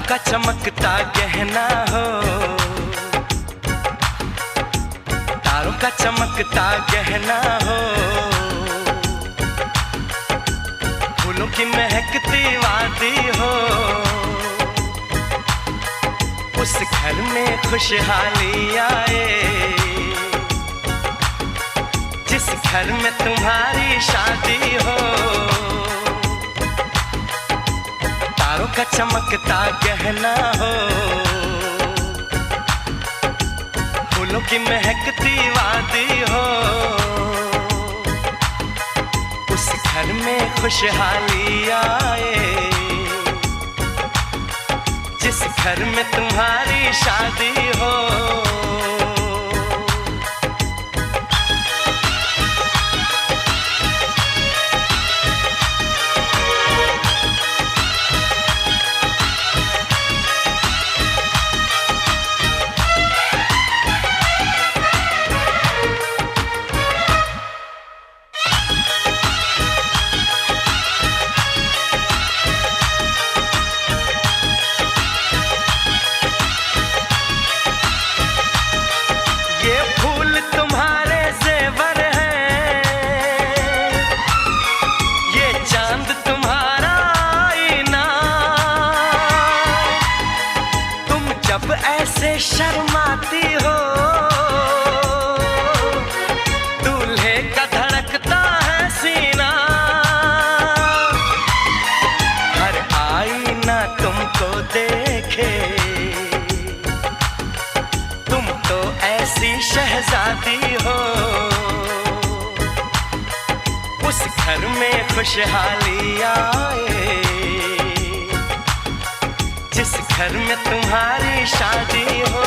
का चमकता गहना हो, तारों का चमकता गहना हो, फूलों की महकती वादी हो, उस घर में खुशहाली आए जिस घर में तुम्हारी शादी हो। तारों का चमकता गहना हो, फूलों की महकती वादी हो, उस घर में खुशहाली आए जिस घर में तुम्हारी शादी हो। ऐसे शर्माती हो, दूल्हे का धड़कता है सीना, हर आईना तुमको देखे, तुम तो ऐसी शहजादी हो, उस घर में खुशहाली आए जिस घर में तुम्हारी शादी हो।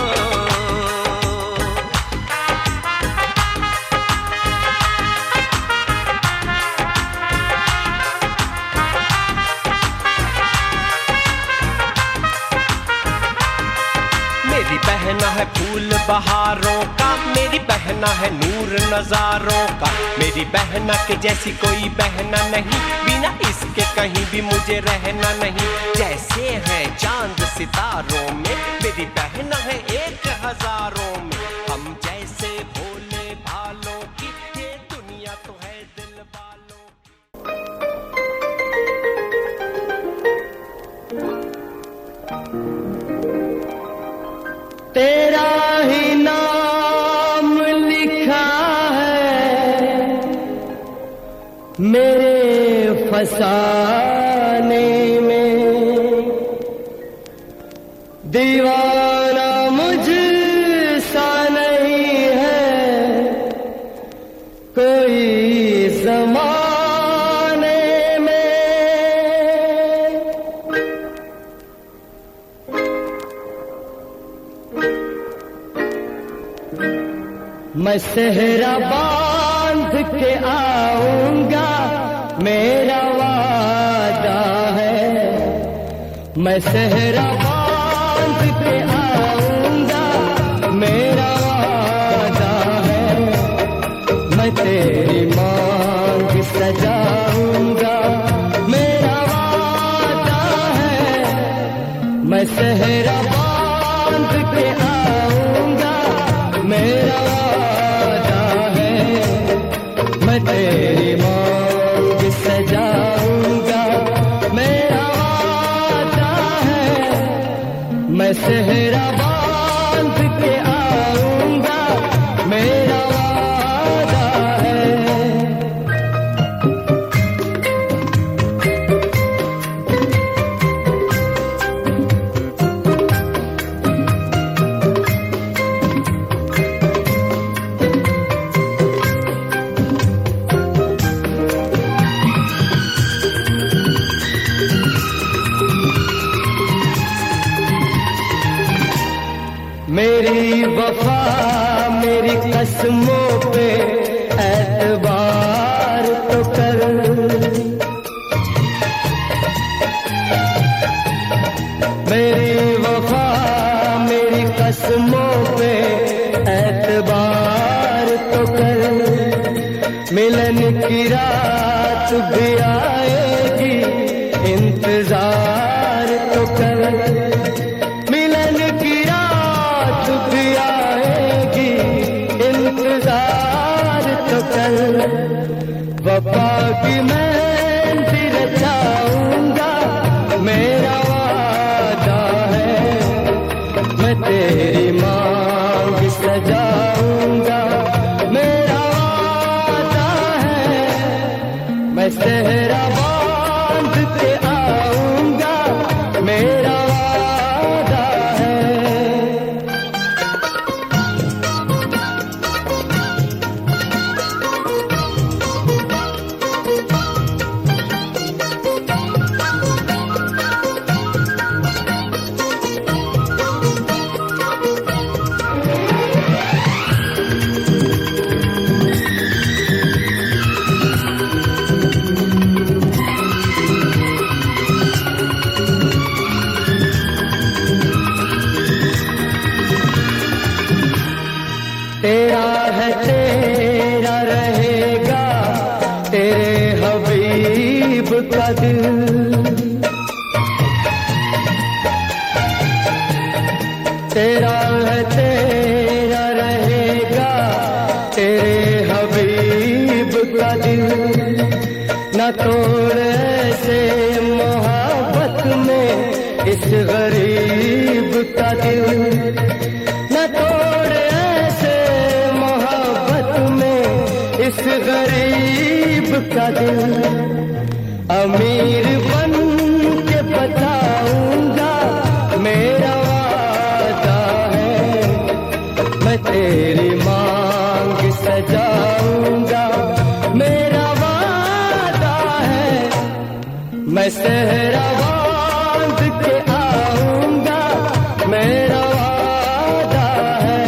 मेरी बहना है फूल बहारों का, मेरी बहना है नूर नजारों का, मेरी बहना के जैसी कोई बहना नहीं, बिना इसके कहीं भी मुझे रहना नहीं। जैसे है चांद सितारों में, मेरी बहना है एक हजारों में, हम जैसे भोले भालों की ये दुनिया तो है दिल वालों की। तेरा ही नाम लिखा है मेरे फसाने में, दीवाना मुझसा नहीं है कोई ज़माने में। मैं सेहरा बांध के आऊंगा, मेरा वादा है, मैं सेहरा बांध के आऊंगा, मेरा वादा है, मैं तेरी मांग सजाऊंगा, मेरा वादा है, मैं सेहरा बांध के आऊंगा, मेरा वादा है, मैं तेरी मांग सजाऊंगा, मेरा वादा है, मैं सेहरा बांध के आऊंगा, मेरा वादा है। मेरी वफा मेरी कसमों पे एतबार तो कर, मेरी वफा मेरी कसमों पे एतबार तो कर, मिलन की रात भी आएगी इंतजार तो कर। की मेहंदी रचाऊंगा, मेरा वादा है। मैं तेरी मांग सजाऊंगा, मेरा वादा है। मैं सेहरा बांध के आऊंगा, मेरा वादा है। तेरा है तेरा रहेगा, तेरे हबीब का दिल। तेरा है तेरा रहेगा, तेरे हबीब का दिल। न तोड़ ऐसे मोहब्बत में इस गरीब का दिल, न तोड़ ऐसे मोहब्बत में इस गरीब का दिल। अमीर बन के बताऊंगा, मेरा वादा है। मैं तेरी मांग सजाऊंगा, मेरा वादा है। मैं सेहरा बांध के आऊंगा, मेरा वादा है।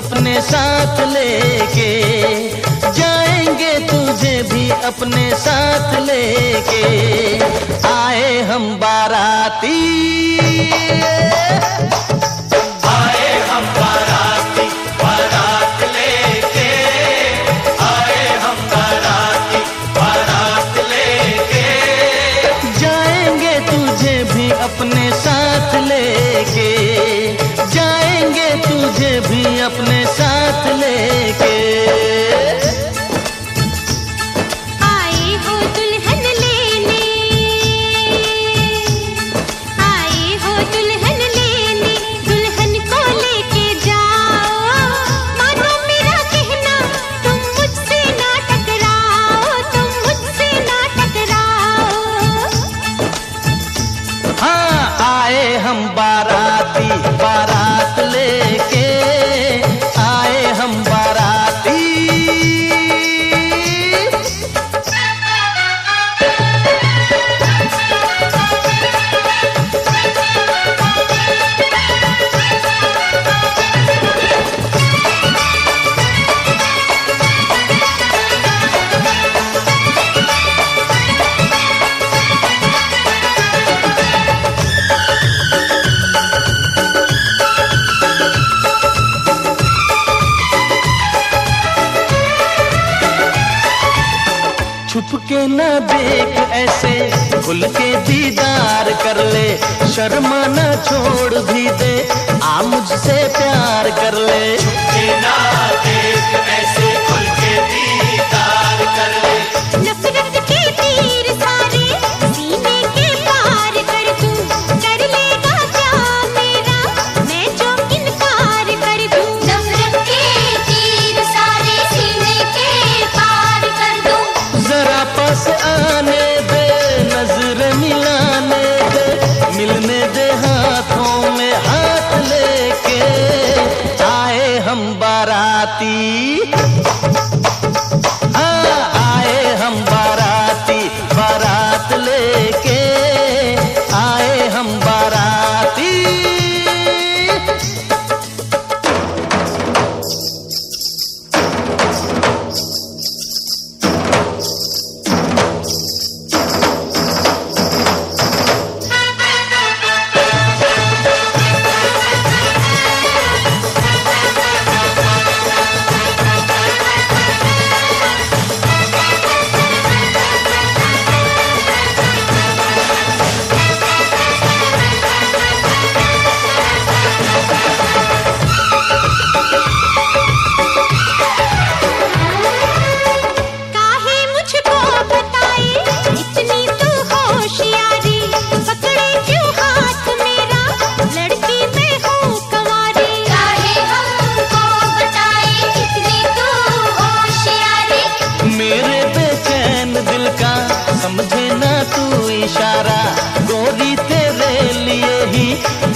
अपने साथ लेके, जाएंगे तुझे भी अपने साथ लेके, आए हम बाराती, आए हम बाराती, बारात लेके, आए हम बाराती, बारात लेके, जाएंगे तुझे भी अपने साथ लेके, जाएंगे तुझे भी अपने साथ लेके। आए हो दुल्हन लेने, आए हो दुल्हन लेने, दुल्हन को लेके जाओ, मानो मेरा कहना, तुम मुझसे ना टकराओ, तुम मुझसे ना टकराओ। हाँ, आए हम बाराती, बारात लेके, आए हम बाराती। छुप के न देख ऐसे, खुल के दीदार कर ले, शर्मा न छोड़ भी दे, आ मुझसे प्यार कर ले। के ना देख ऐसे खुल के दीदार कर ले, नफरत के तीर सारे सीने के पार कर दूं, कर लेगा क्या मेरा मैं जो इनकार कर दूं। नफरत के तीर सारे सीने के पार कर दूं। जरा पास आने दे, नजर मिलाने दे, मिलने दे हाथों में हाथ लेके, आए हम बाराती, हाँ आए हम बाराती, बारात लेके, आए हम बाराती। काहे मुझको बताए इतनी तू होशियारी, पकड़े क्यों हाथ मेरा, लड़की मैं हूँ कंवारी। काहे हमको बताए इतनी तू होशियारी, मेरे बेचैन दिल का समझे ना तू इशारा, गोरी तेरे लिए ही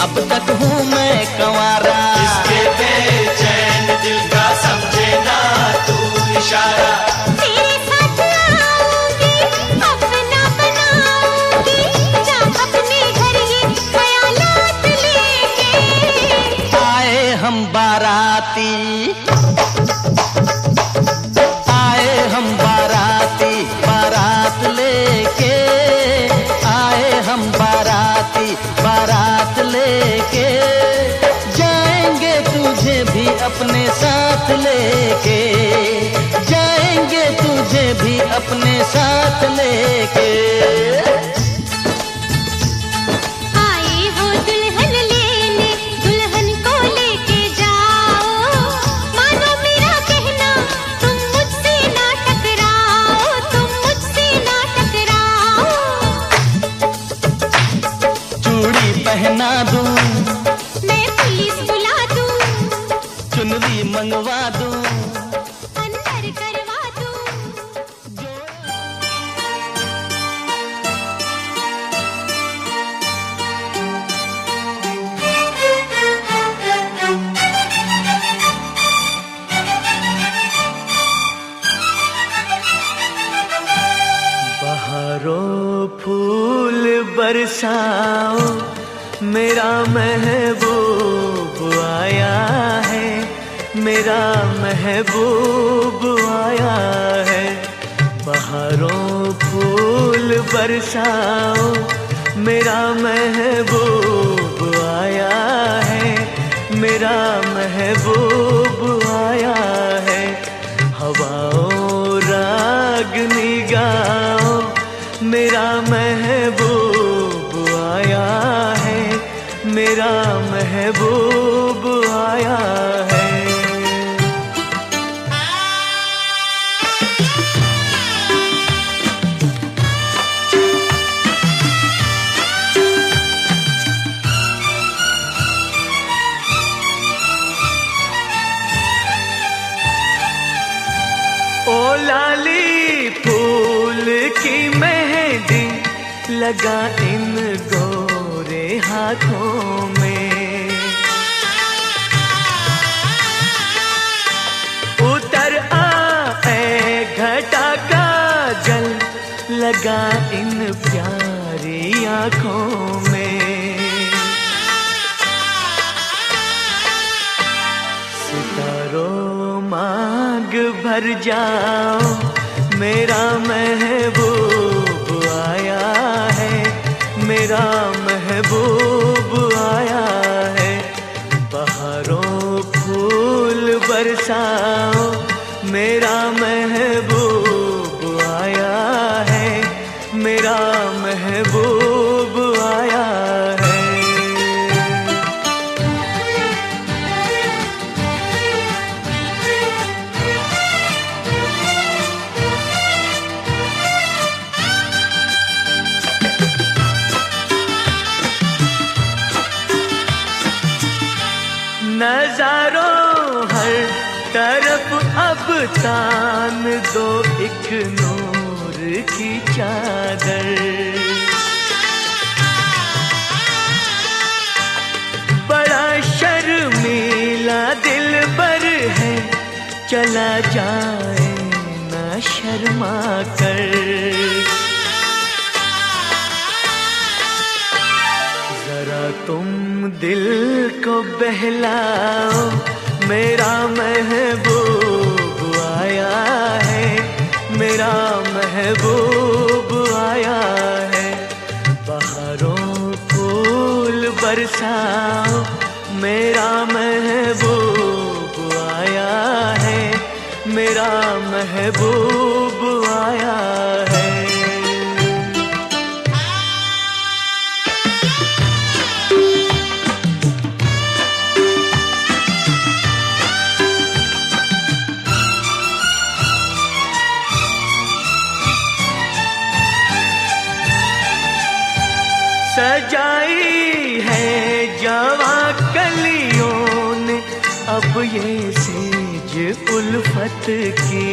अब तक हूँ मैं कंवारा। इसके बेचैन दिल का समझे ना तू इशारा, तेरे साथ आऊंगी अपना बनाऊंगी, जा अपने घर ये ख्यालात लेके। आए हम बाराती, आए हम बाराती, बारात लेके, आए हम बाराती, बारात लेके, जाएंगे तुझे भी अपने साथ लेके, जाएंगे तुझे भी अपने साथ लेके। आए हो दुल्हन लेने, दुल्हन को लेके जाओ, मानो मेरा कहना, तुम मुझसे ना टकराओ, तुम मुझसे ना टकराओ। चूड़ी पहना दूं, मैं पुलिस बुला दूं, चुनरी मंगवा दूं, अंदर करवा दूं। बहारों फूल बरसाओ, मेरा महबूब आया है, मेरा मेरा महबूब आया है। बहारों फूल बरसाओ, मेरा महबूब आया है, मेरा महबूब आया है। हवाओं रागनी गाओ, मेरा महबूब आया है, मेरा महबूब आया है। ओ लाली फूल की मेहंदी लगा इन गोरे हाथों में, उतर आए घटा का जल लगा इन प्यारी आँखों में। सितारों मांग भर जाओ, मेरा महबूब आया है, मेरा महबूब आया है। बहारों फूल बरसाओ, मेरा महबूब आया है, मेरा महबूब आया है। नजारों हर तरफ अब तान दो एक नूर की चादर। बड़ा शर्मीला दिलबर है, चला जाए ना शर्मा कर। जरा तुम दिल को बहलाओ, मेरा महबूब आया है, मेरा महबूब आया है। बहारों फूल बरसाओ, मेरा महबूब आया है, मेरा महबूब आया है। सजाई है जवां कलियों ने अब ये सेज उल्फत की।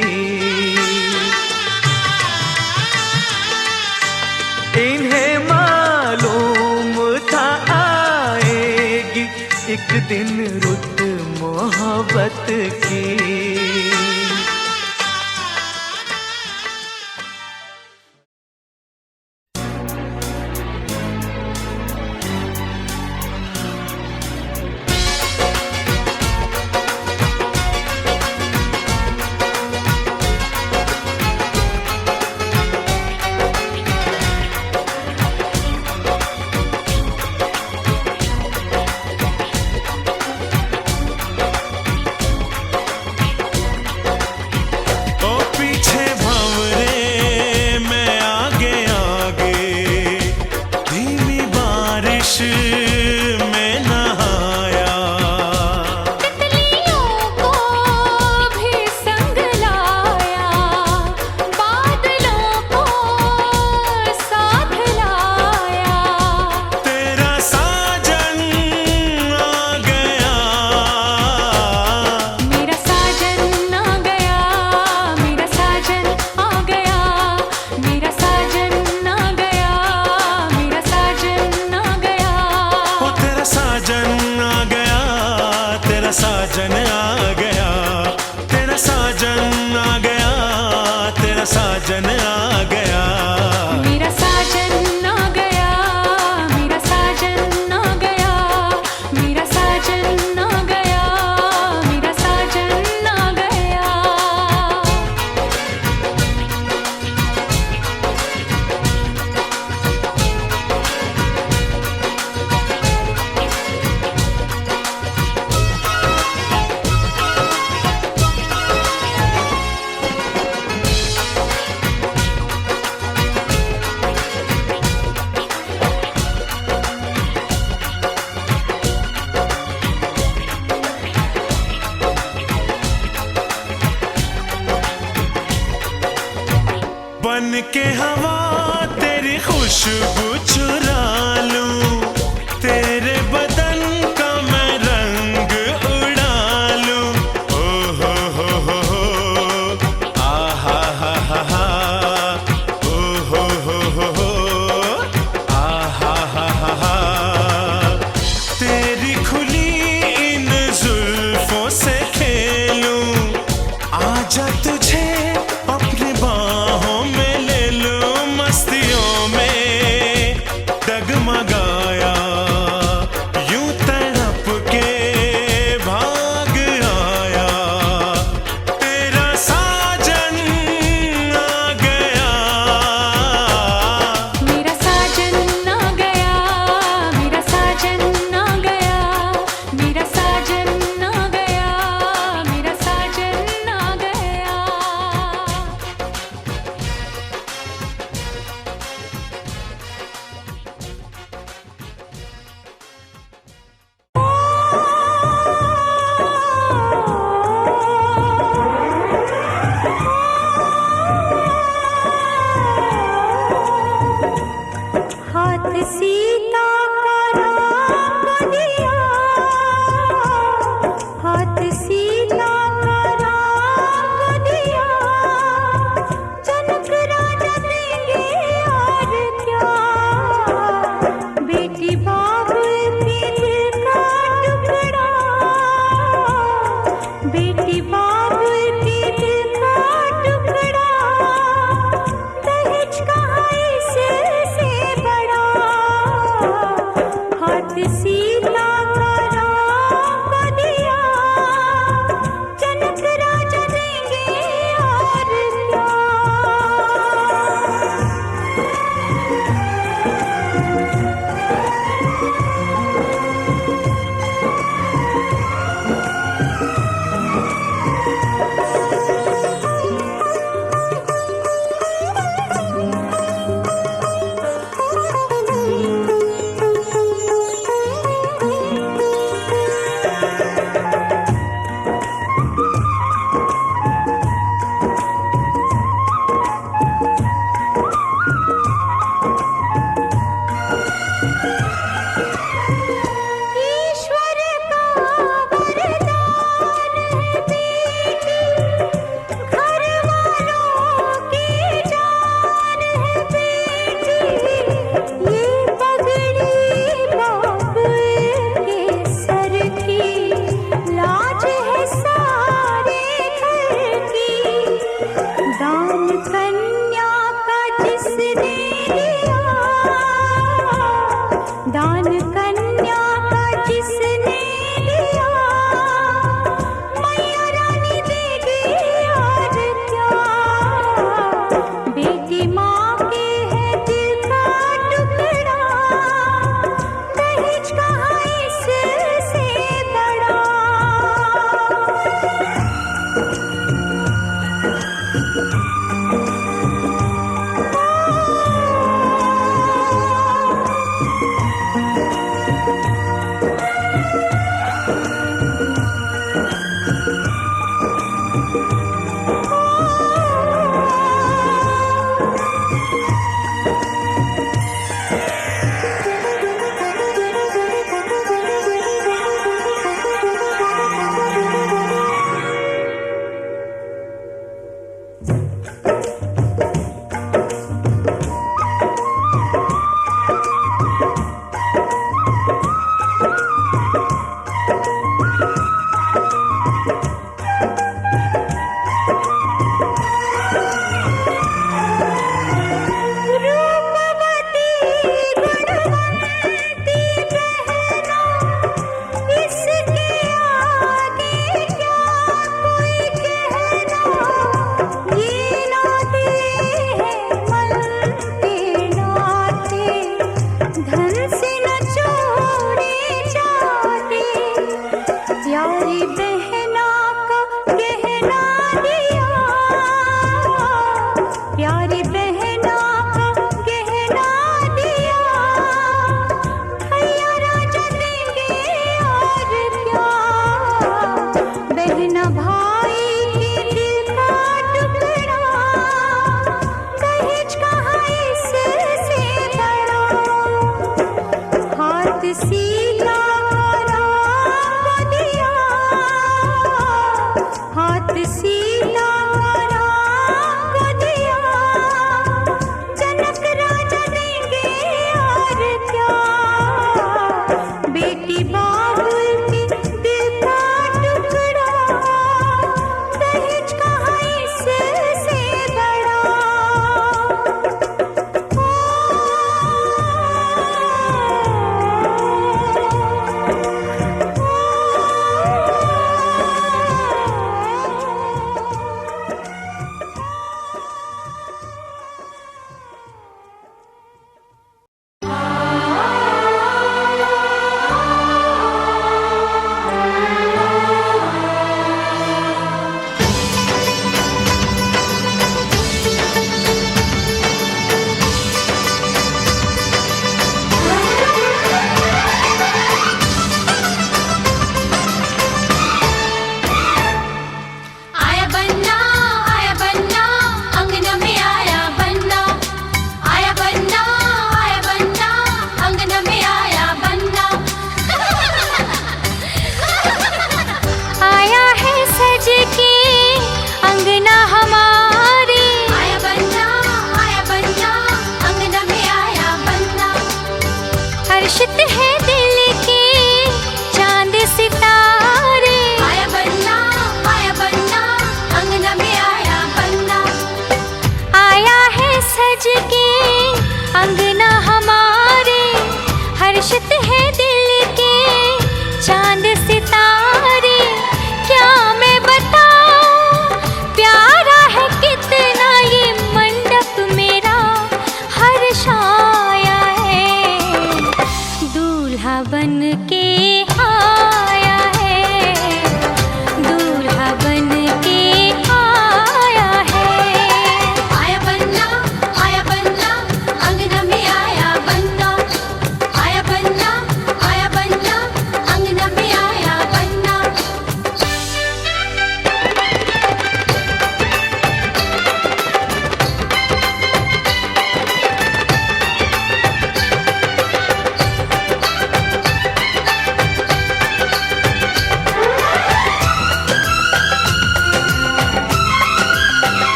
इन्हें मालूम था आएगी एक दिन रुत मोहब्बत की। साजन आ गया, मेरा साजन आ गया, मेरा साजन आ गया, मेरा साजन आ गया, मेरा साजन के हवा तेरी खुशबू चुरा लूं, तेरे बदन का मैं रंग उड़ा लूं। ओ हो आ हा हा हा हा, ओ हो आ हा हा हा हा। तेरी खुली इन जुल्फों से खेलूं, आजा तुझे अपनी बाहों में ले लूं, मस्तियों में डगमगाया यूं तड़प के भाग आया, तेरा साजन आ गया। मेरा साजन आ गया, मेरा साजन आ गया, मेरा साजन आ गया, मेरा साजन आ गया। हाथ सीता का राम दिया, हाथ सीता का राम दिया, जनक राजा देंगे और क्या, बेटी बाप के दिल का टुकड़ा, बेटी बाप के दिल का टुकड़ा, दहेज कहाँ इससे बड़ा, हाथ सीता का राम को दिया, जनक राजा देंगे और क्या। ईश्वर का वरदान है बेटी, घर वालों की जान है बेटी, ये पगड़ी बाप के सर की, लाज है सारे घर की, दान कन्या का जिसने दिया, दान कन्या का जिसने दिया, मैया रानी देगी और क्या, बेटी माँ के है दिल का टुकड़ा, दहेज कहाँ इससे बड़ा। भाई के दिल का टुकड़ा दहेज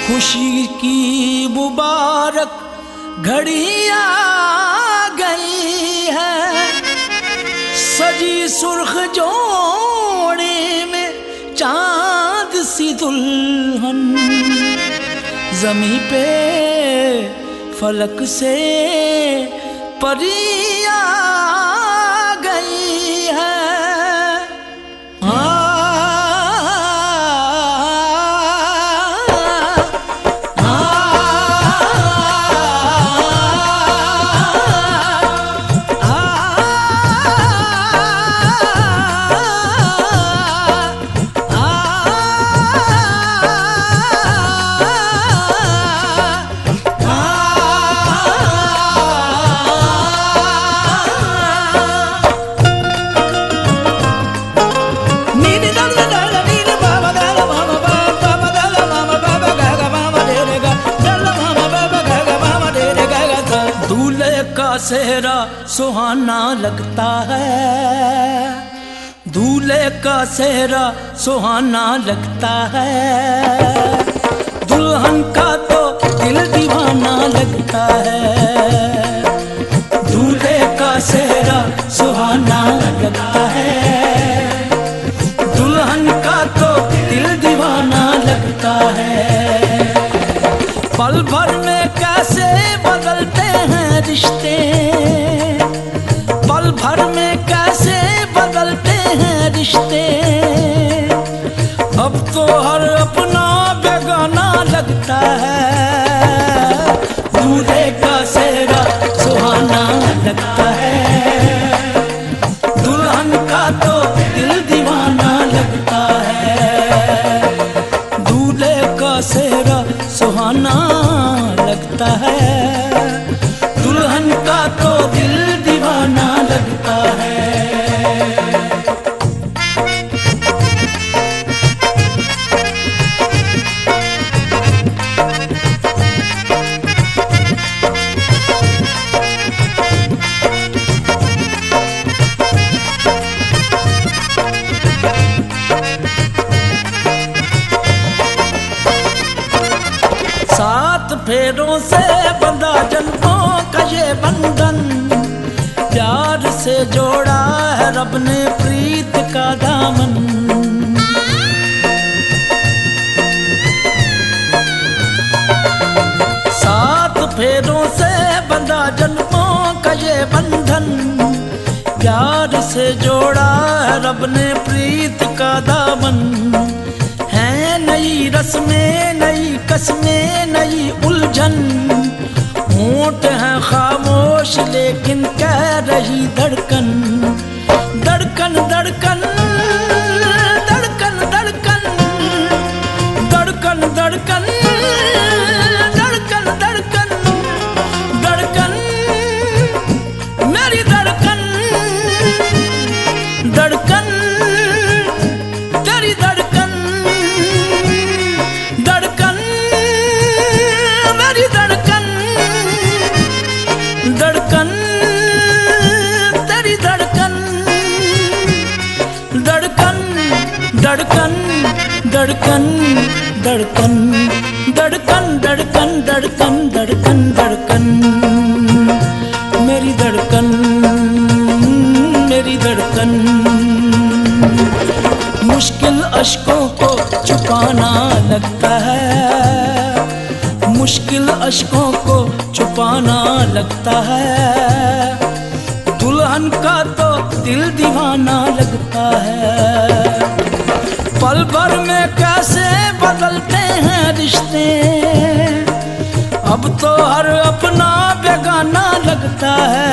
खुशी की मुबारक घड़ी आ गई है, सजी सुर्ख जोड़े में चांद सी दुल्हन, जमी पे फलक से परी आ गई है। सेहरा सुहाना लगता है, दूल्हे का सेहरा सुहाना लगता है, दुल्हन का तो दिल दीवाना लगता है। दूल्हे का सेहरा सुहाना लगता है, दुल्हन का तो दिल दीवाना लगता है। पल भर में कैसे बदलते हैं रिश्ते, पल भर में कैसे बदलते हैं रिश्ते, अब तो हर अपना बेगाना लगता है। दूल्हे का सेहरा सुहाना लगता है, दुल्हन का तो दिल दीवाना लगता है। दूल्हे का सेहरा सुहाना लगता है, दुल्हन का तो दिल दीवाना लगता है। सात फेरों से बंधा जन्मों का ये बंधन, प्यार से जोड़ा है रब ने प्रीत का दामन। सात फेरों से बंधा जन्मों का ये बंधन, प्यार से जोड़ा है रब ने प्रीत का दामन। है नई रस्में, नई कस्में, नई उलझन, होंठ हैं खामोश लेकिन कह रही धड़कन। धड़कन धड़कन धड़कन धड़कन धड़कन धड़कन धड़कन धड़कन धड़कन मेरी धड़कन, धड़कन तेरी धड़कन, धड़कन मेरी धड़कन, धड़कन तेरी धड़कन, धड़कन धड़कन धड़कन धड़कन धड़कन धड़कन धड़कन धड़कन धड़कन मेरी धड़कन, मेरी धड़कन। मुश्किल अश्कों को छुपाना लगता है, मुश्किल अश्कों को छुपाना लगता है, दुल्हन का तो दिल दीवाना लगता है। पल भर में कैसे बदलते हैं रिश्ते, अब तो हर अपना बेगाना लगता है।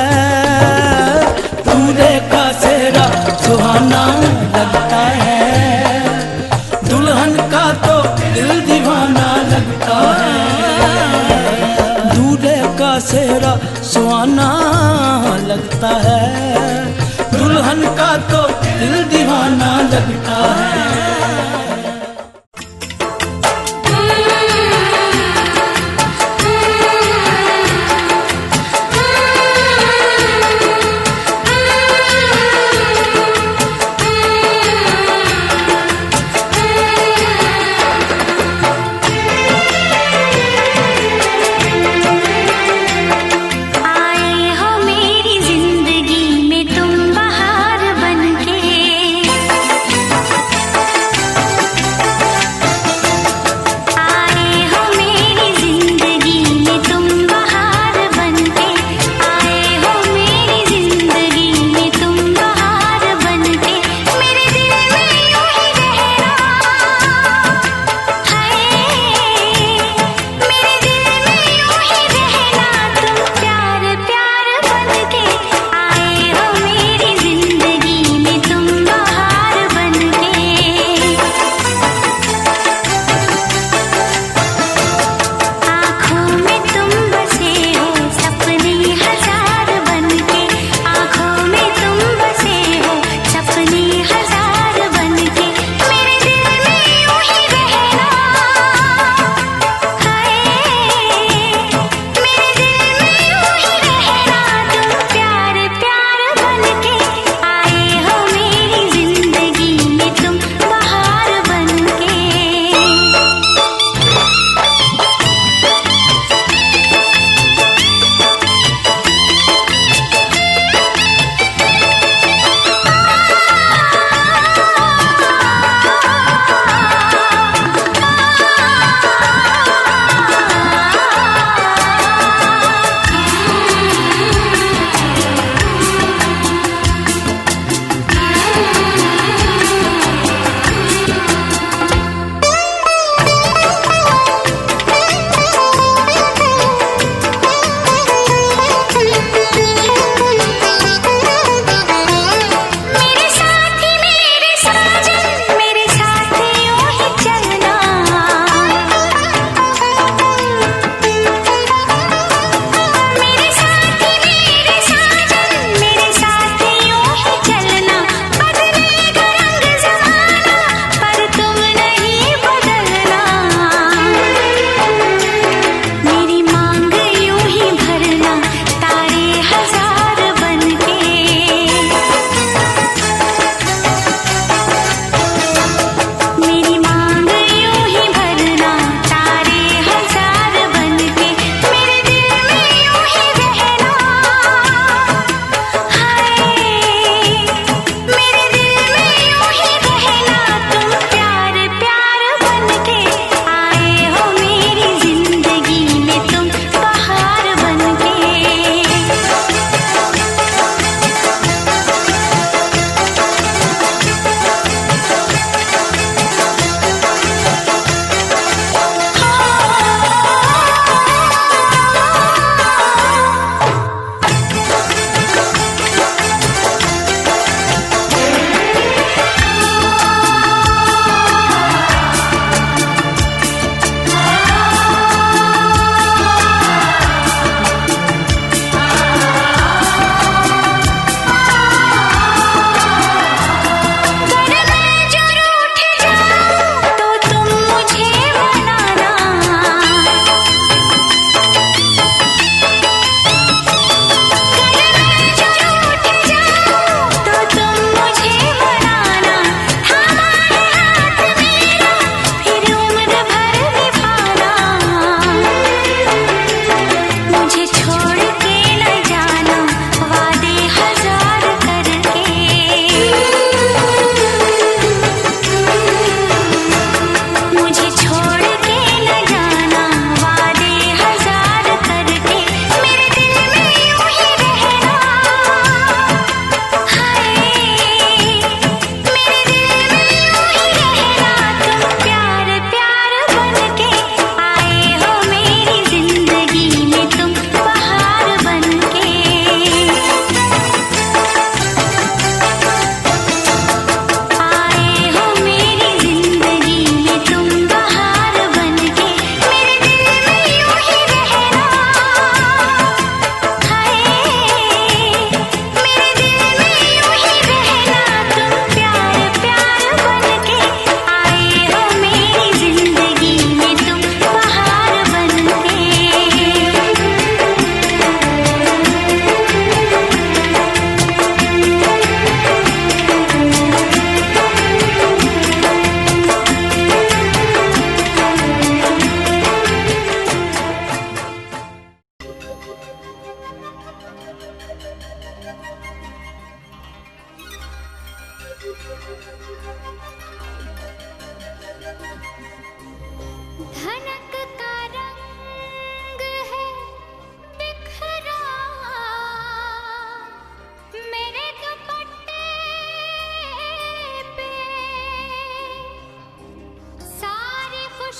दूल्हे का सेहरा सुहाना लगता है, दुल्हन का तो दिल दीवाना लगता है। दूल्हे का सेहरा सुहाना लगता है, दुल्हन का तो दिल दीवाना लगता है।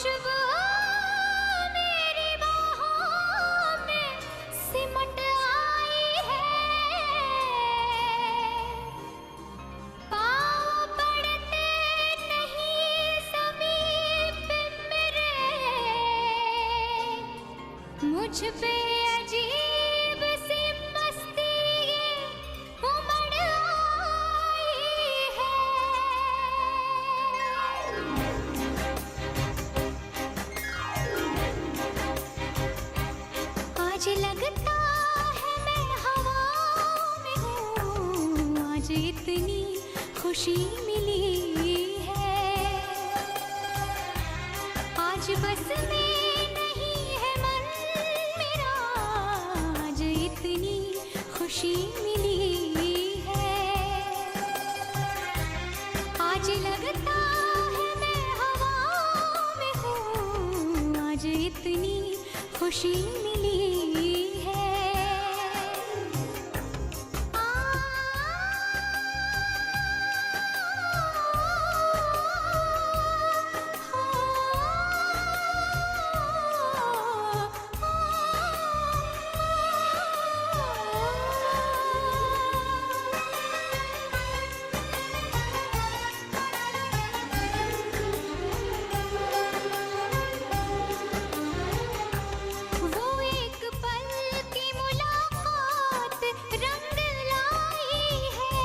खुशबू मेरी बाहों में सिमट आई है, पाँव पड़ते नहीं ज़मीन पे मेरे, मुझ पे अजीब सी मस्ती ये उमड़ आई है। आज लगता है मैं हवा में हूँ, आज इतनी खुशी मिली है, आज बस में नहीं है मन मेरा, आज इतनी खुशी मिली है। आज लगता है मैं हवा में हूँ, आज इतनी खुशी मिली है। वो एक पल की मुलाकात रंग लाई है,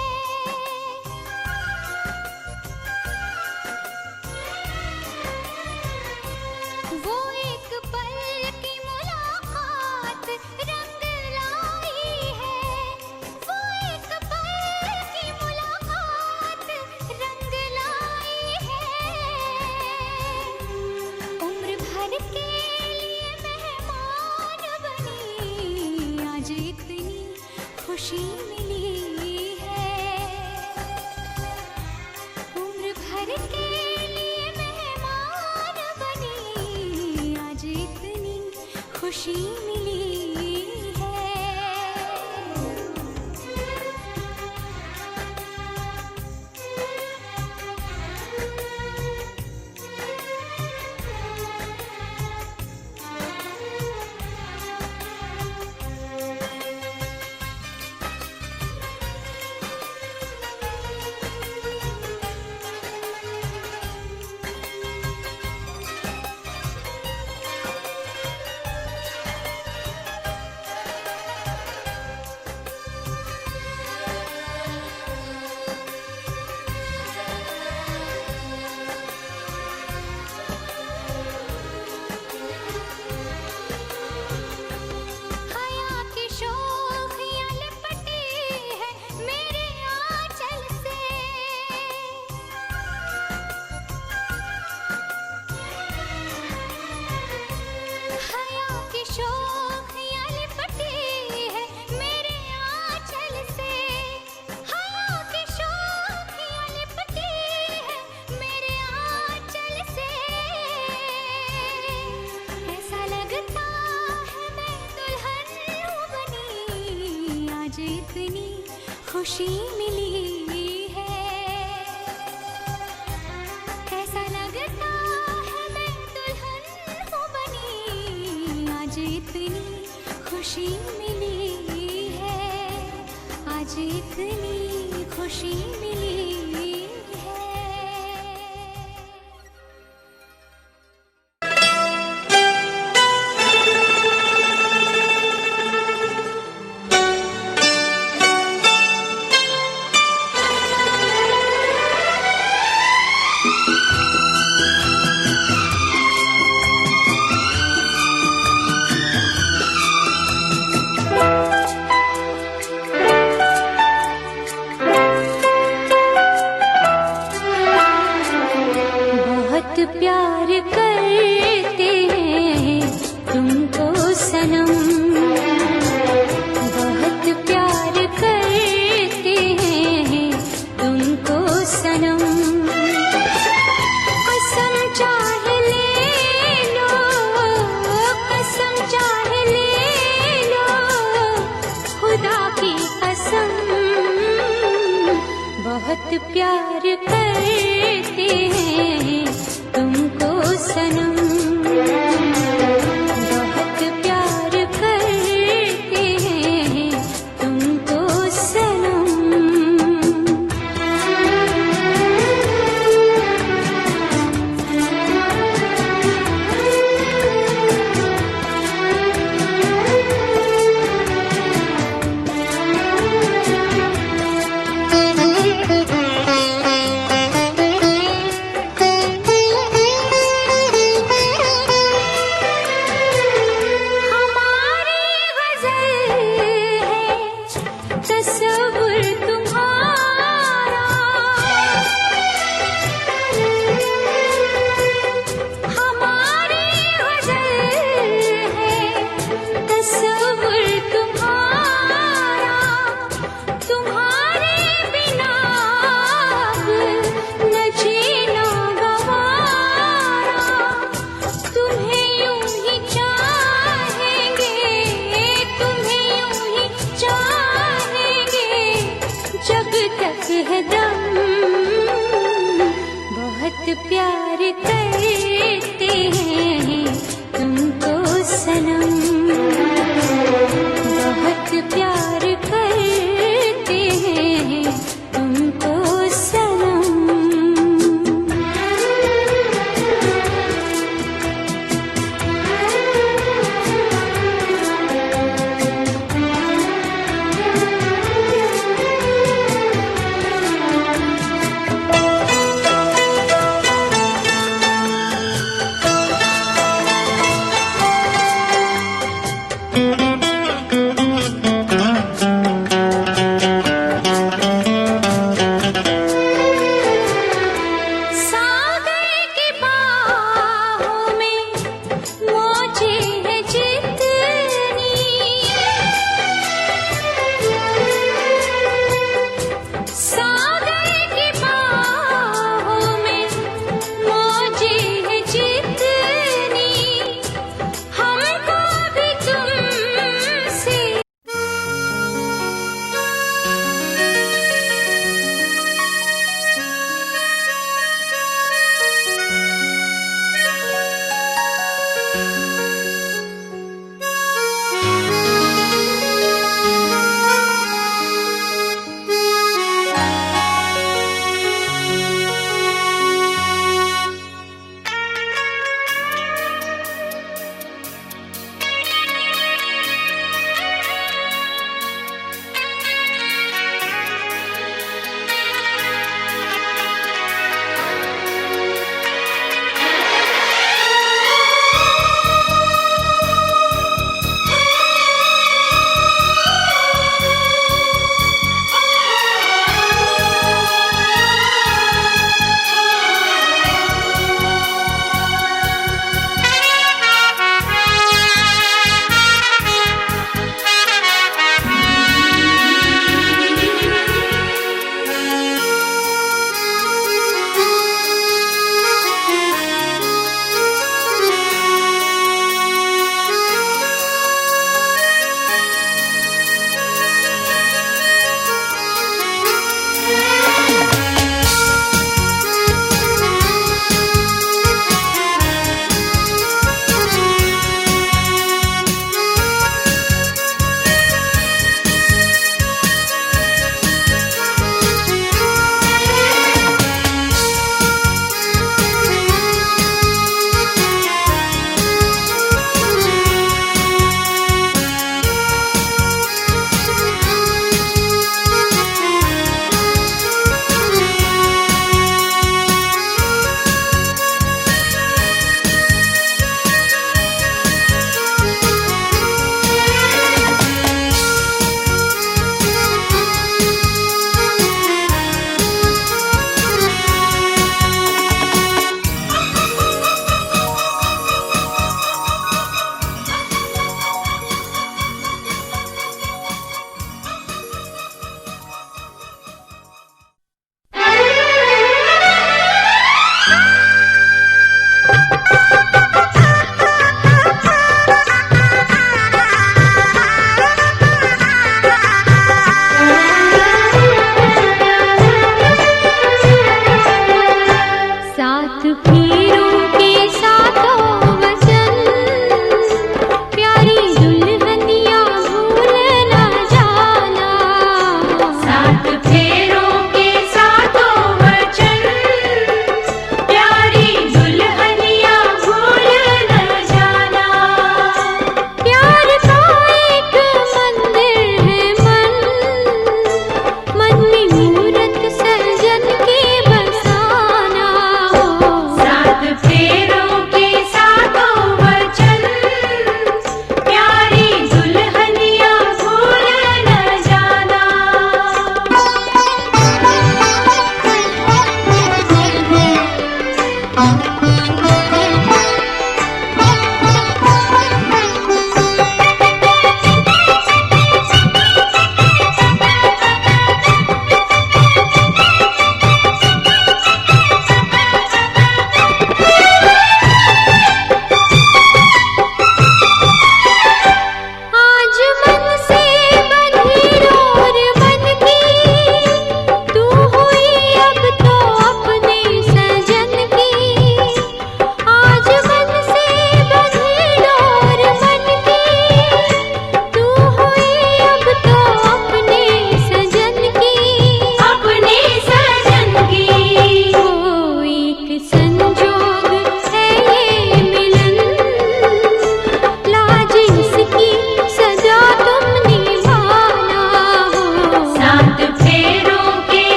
वो एक पल की मुलाकात रंग लाई है, वो एक पल की मुलाकात रंग लाई है। उम्र भर के लिए मेहमान बनी, आज इतनी खुशी मिली है। उम्र भर के लिए मेहमान बनी, आज इतनी खुशी मिली है। हया की शोखियाँ लिपटी है मेरे आंचल से, हया की शोखियाँ लिपटी है मेरे आंचल से, हया की शोखियाँ लिपटी है मेरे आंचल से। ऐसा लगता है मैं दुल्हन हूँ बनी, आज इतनी खुशी मिली है। ऐसा लगता है मैं दुल्हन हूँ बनी, आज इतनी खुशी मिली है, आज इतनी खुशी मिली है। बहुत प्यार करते हैं तुमको सनम, बहुत प्यार करते हैं तुमको सनम। कसम चाहे ले लो, कसम चाहे ले लो, खुदा की कसम। बहुत प्यार करते हैं तुमको सनम।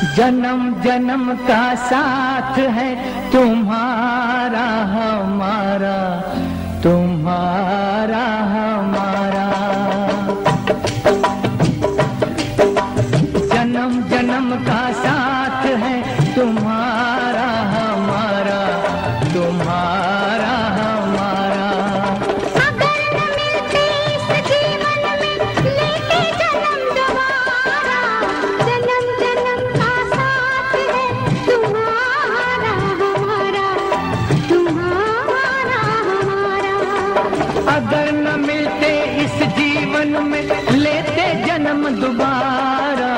जन्म जन्म का साथ है तुम्हारा हमारा, तुम्हारा हमारा। जन्म जन्म का साथ है तुम्हारा हमारा, तुम्हारा हमारा। अगर न मिलते इस जीवन में लेते जन्म दोबारा, जन्म जन्म का साथ है तुम्हारा हमारा, तुम्हारा हमारा। अगर न मिलते इस जीवन में लेते जन्म दोबारा,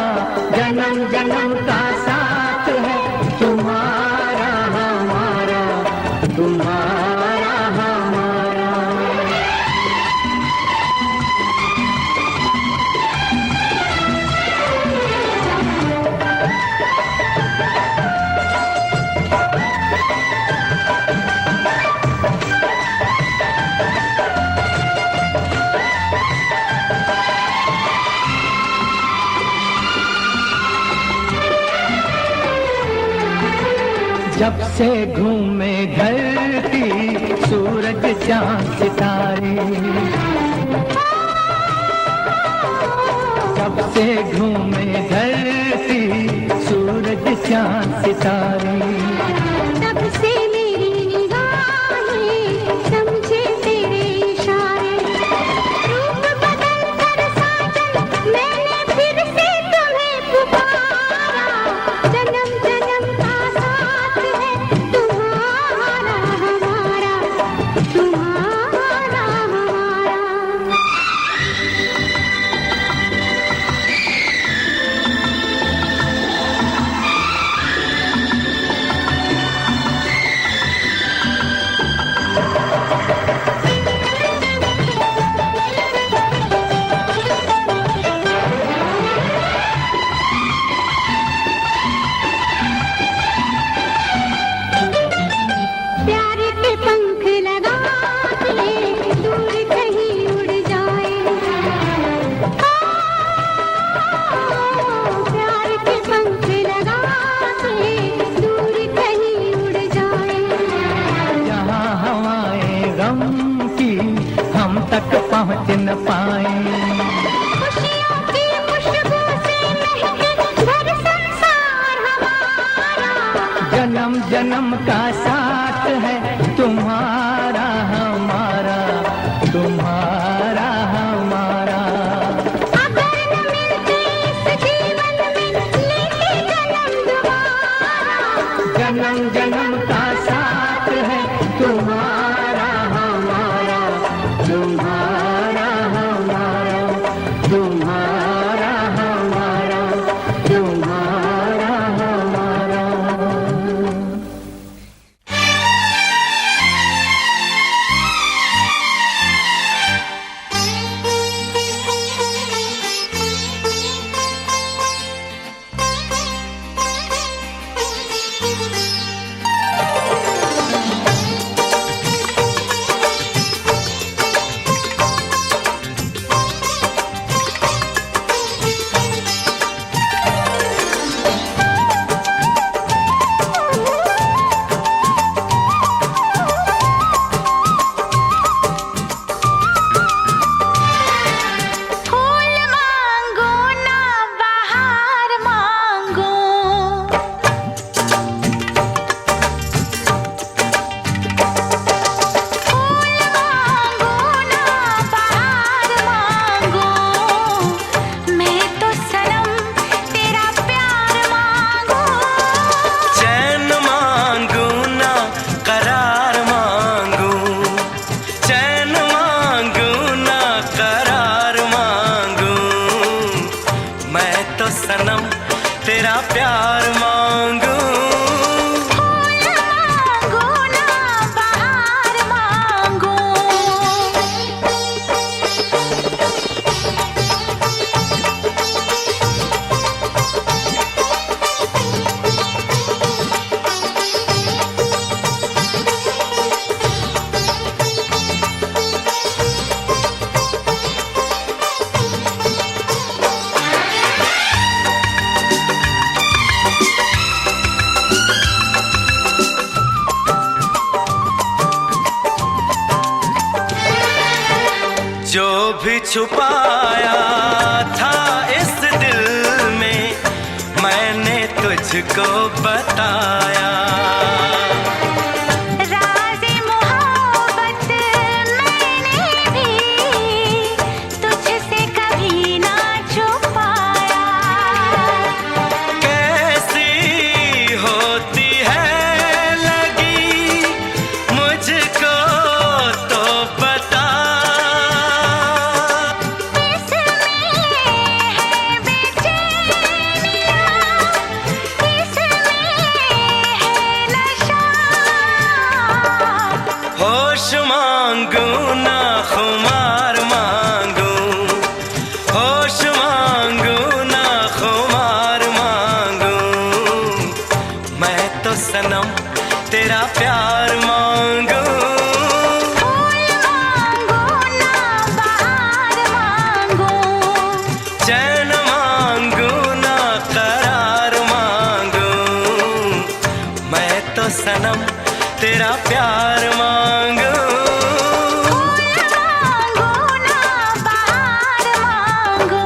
जन्म जन्म का साथ है तुम्हारा हमारा, तुम्हारा हमारा। जब से घूमे धरती सूरज चांद सितारे, जब से घूमे धरती सूरज चांद सितारे। तब से मेरी निगाहें समझे तेरे इशारे, रूप बदल कर साजन मैंने फिर से तुम्हें पुकारा। जन्म जन्म का साथ है तुम्हारा हमारा, तुम्हारा हमारा। प्यार के पंख लगा के दूर कहीं उड़ जाए, प्यार के पंख लगा के दूर कहीं उड़ जाए। जहाँ हवाएं गम की हम तक पहुँच न पाए, खुशियों की खुशबू से महके घर संसार हमारा। जन्म जन्म का साथ है तुम्हारा हमारा, तुम्हारा हमारा। अगर न मिलते इस जीवन में लेते जन्म दोबारा, जन्म जन्म का साथ है तुम्हारा हमारा, तुम्हारा हमारा, तुम्हारा हमारा, तुम्हारा हमारा। फूल मांगो ना बहार मांगो, फूल मांगो ना बहार मांगो। मैं तो सनम तेरा प्यार मांगू। चैन मांगू ना करार मांगू, चैन मांगू ना करार मांगू। मैं तो सनम तेरा प्यार मांगू। फूल मांगो ना बहार मांगो। भी छुपाया था इस दिल में मैंने तुझको बताया। राज़े मोहब्बत मैंने भी तुझसे कभी ना छुपाया। कैसी होती है लगी मुझको तो बता। होश मांगू ना खुमार मांगू, होश मांगू ना खुमार मांगू, मैं तो सनम तेरा प्यार मांगू। फूल मांगो ना बहार मांगो, चैन मांगू ना करार मांगू, मैं तो सनम तेरा प्यार मांगू। फूल मांगो ना बहार मांगो।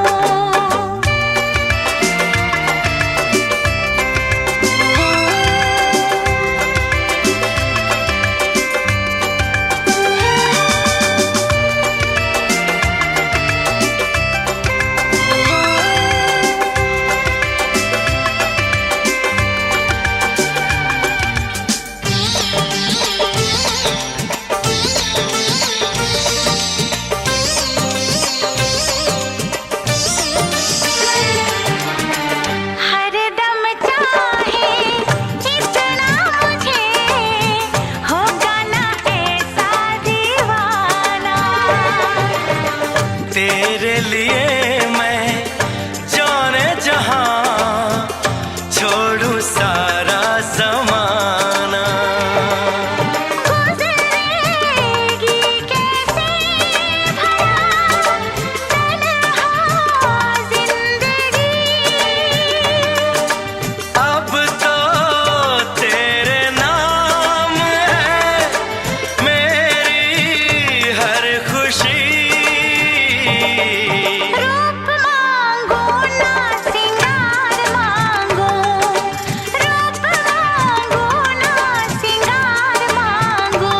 हरदम चाहे इतना मुझे होगा ना ऐसा दीवाना। तेरे लिए मैं जाने जहां छोड़ू सारा ज़माना। गुज़रेगी कैसे भला तन्हा ज़िंदगी। अब तो तेरे नाम है मेरी हर खुशी। रूप मांगो ना सिंगार मांगो, रूप मांगो ना सिंगार मांगो,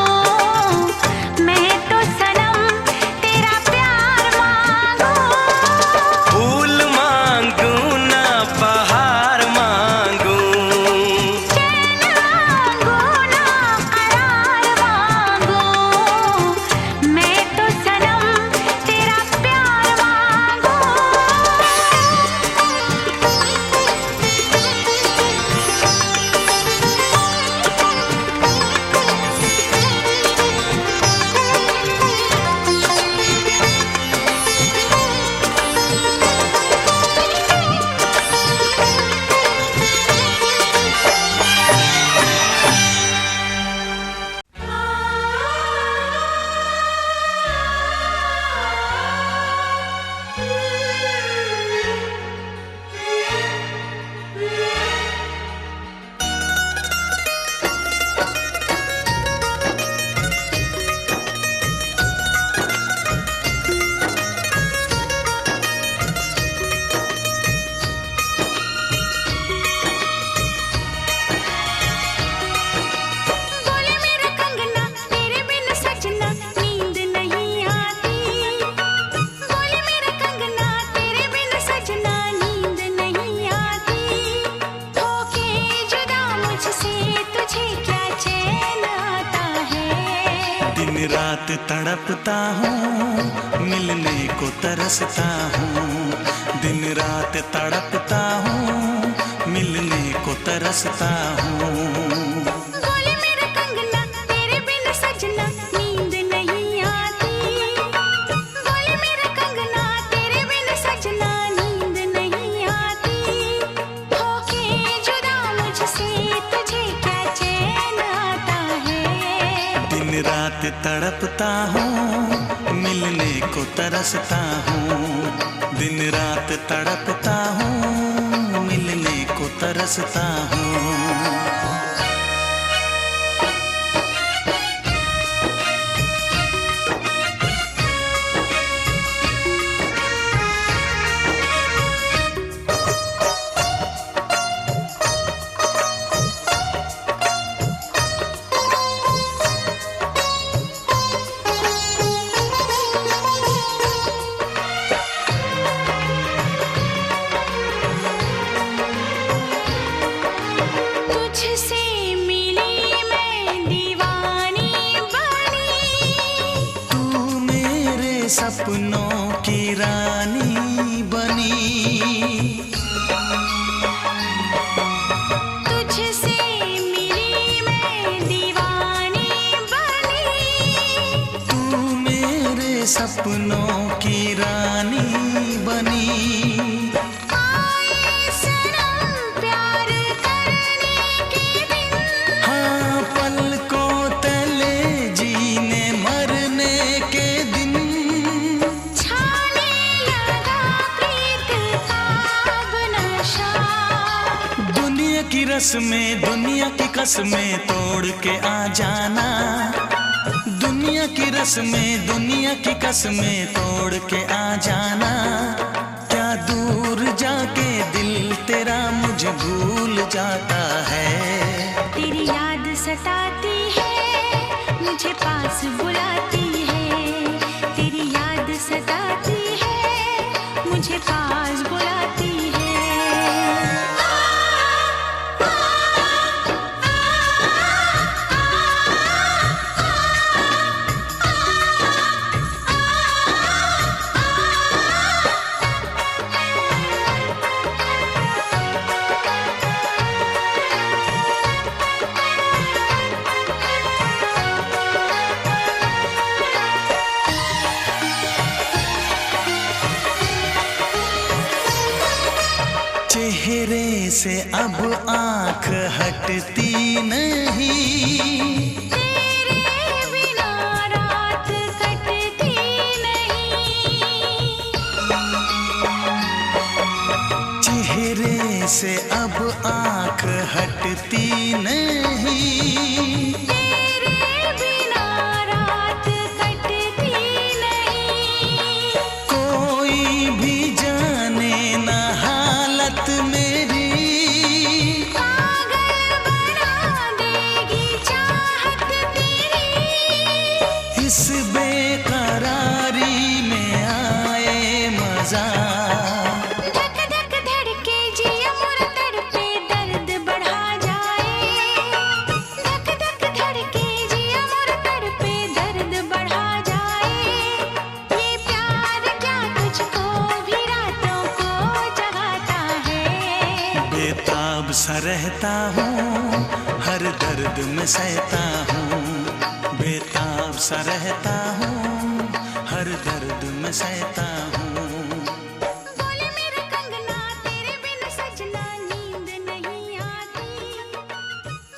मैं तो सनम तेरा प्यार मांगो। फूल मांगू ना बहार मांगू, चैन मांगो ना करार मांगो, मैं तो सनम तेरा प्यार मांगो। बोले मेरा कंगना तेरे बिन सजना नींद नहीं आती। बोले मेरा कंगना तेरे बिन सजना नींद नहीं आती। होके जुदा मुझसे तुझे क्या चैन आता है। दिन रात तड़पता हूँ मिलने को तरसता हूँ, दिन रात तड़पता हूँ मिलने को तरसता हूँ। बोले मेरा कंगना तेरे बिन सजना नींद नहीं आती। बोले मेरा कंगना तेरे बिन सजना नींद नहीं आती। होके जुदा मुझसे तुझे क्या चैन आता है। दिन रात तड़पता हूँ मिलने को तरसता हूँ, दिन रात तड़पता हूँ मिलने को तरसता हूँ। तुझसे मिली मैं दीवानी बनी, तू मेरे सपनों की रानी बनी। आए सनम प्यार करने के दिन, हाँ पलकों तले जीने मरने के दिन। छाने लगा प्रीत का अब नशा, दुनिया की रस्में दुनिया की कसमें तोड़ के आ जाना। दुनिया की रस्में दुनिया की कसमें तोड़ के आ जाना। क्या दूर जाके दिल तेरा मुझे भूल जाता है। तेरी याद सताती है मुझे पास बुलाती है, तेरी याद सताती है मुझे पास बुलाती है। चेहरे से अब आंख हटती नहीं, तेरे बिना रात कटती नहीं, चेहरे से अब आंख हटती नहीं। तेरे बिना रात कटती नहीं। कोई भी जाने ना हालत मेरी, पागल बना देगी चाहत तेरी, इस बेकरारी में आए मजा। धक धक धड़के जिया मोर तड़पे दर्द बढ़ा जाए, धक धक धड़के जिया मोर तड़पे दर्द बढ़ा जाए। ये प्यार क्या तुझको भी रातों को जगाता है। बेताब सा रहता हूँ हर दर्द में सहता हूँ। बेताब सा रहता हूँ हर दर्द में सहता हूँ। बोले मेरा कंगना तेरे बिन सजना नींद नहीं आती,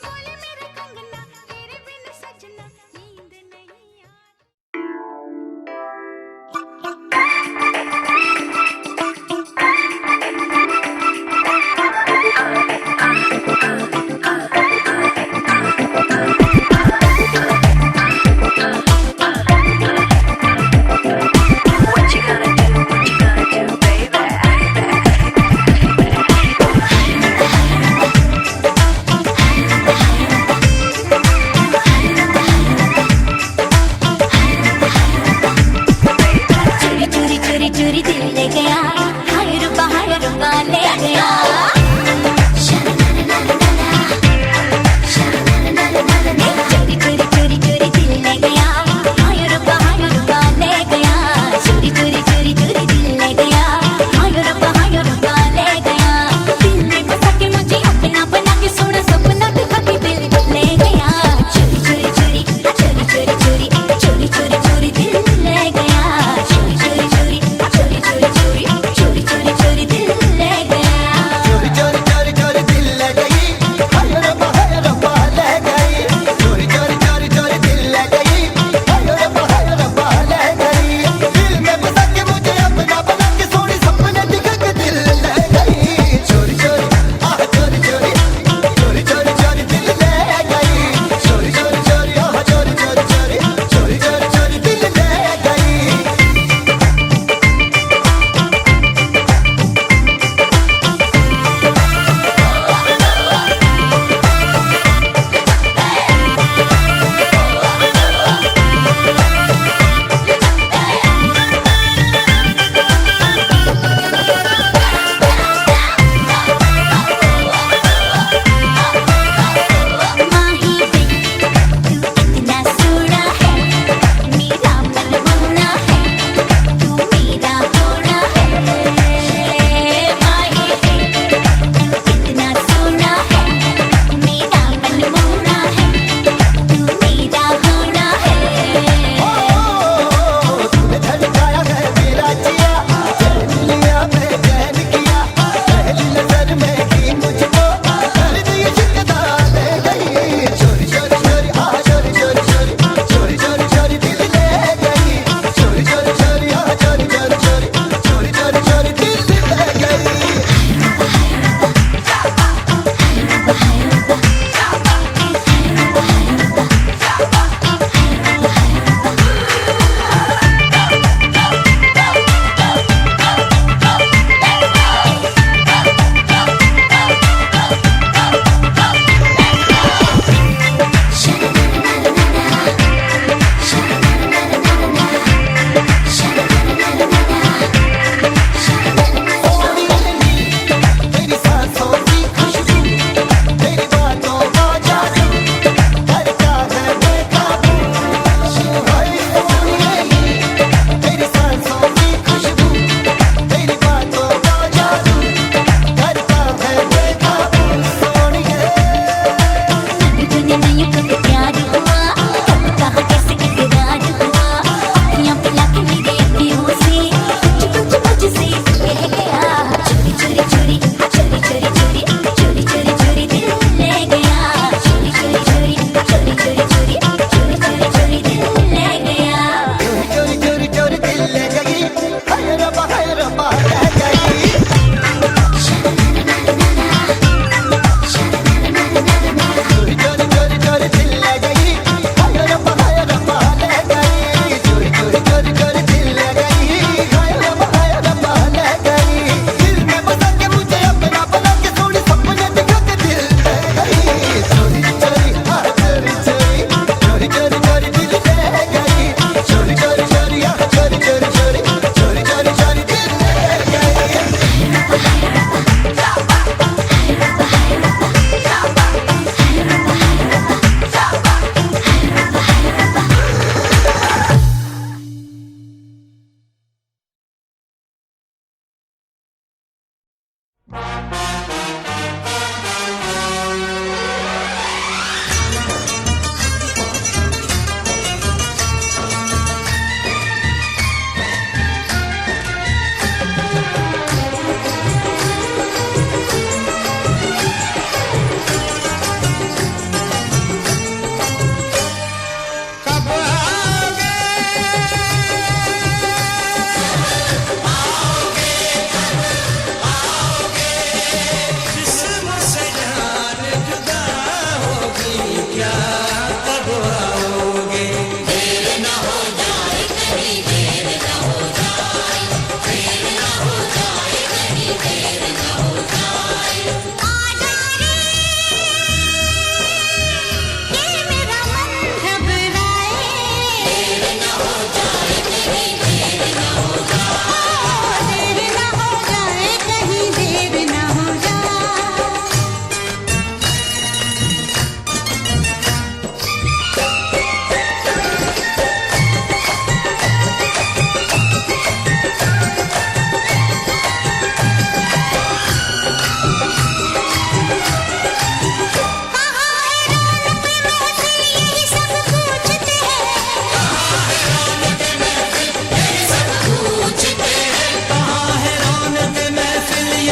बोले मेरा कंगना तेरे बिन सजना नींद नहीं आती। What you gonna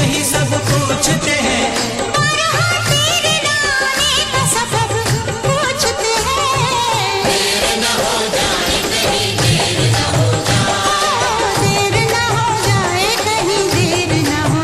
ही सब पूछते हैं। तेरे नाने का सबब पूछते हैं। देर न हो जाए कहीं देर न हो जाए, देर न हो जाए कहीं देर न हो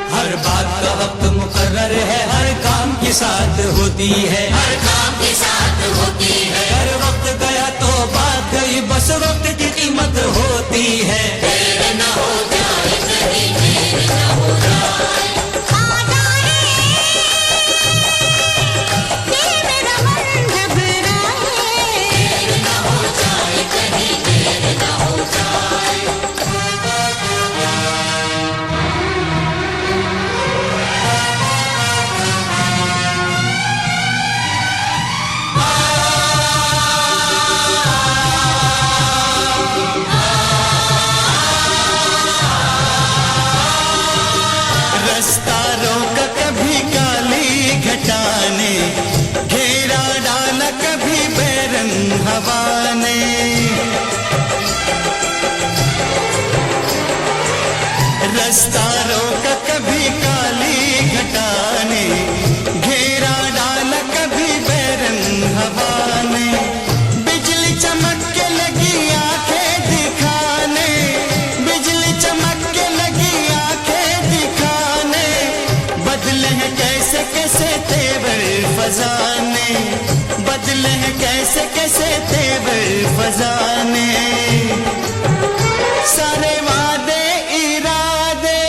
हर बात का वक्त मुकर्रर है, हर काम के साथ होती है, हर काम के साथ होती है। हर वक्त गया तो बात गई, बस वक्त की कीमत होती है। देर न हो जाए कहीं देर न हो जाए। ये मेरा मन घबराए। देर न हो जाए कहीं देर न हो जाए। रास्ता रोका कभी काली घटा ने, घेरा डाला कभी बैरंग हवा ने। रास्ता रोका कभी काली घटा ने, घेरा डाला कभी बैरंग हवा ने। बिजली चमक के लगी आंखें दिखाने, बिजली चमक के लगी आंखें दिखाने। बदले हैं कैसे कैसे तेवर फजाने, बदले हैं कैसे कैसे तेवर फजाने। सारे वादे इरादे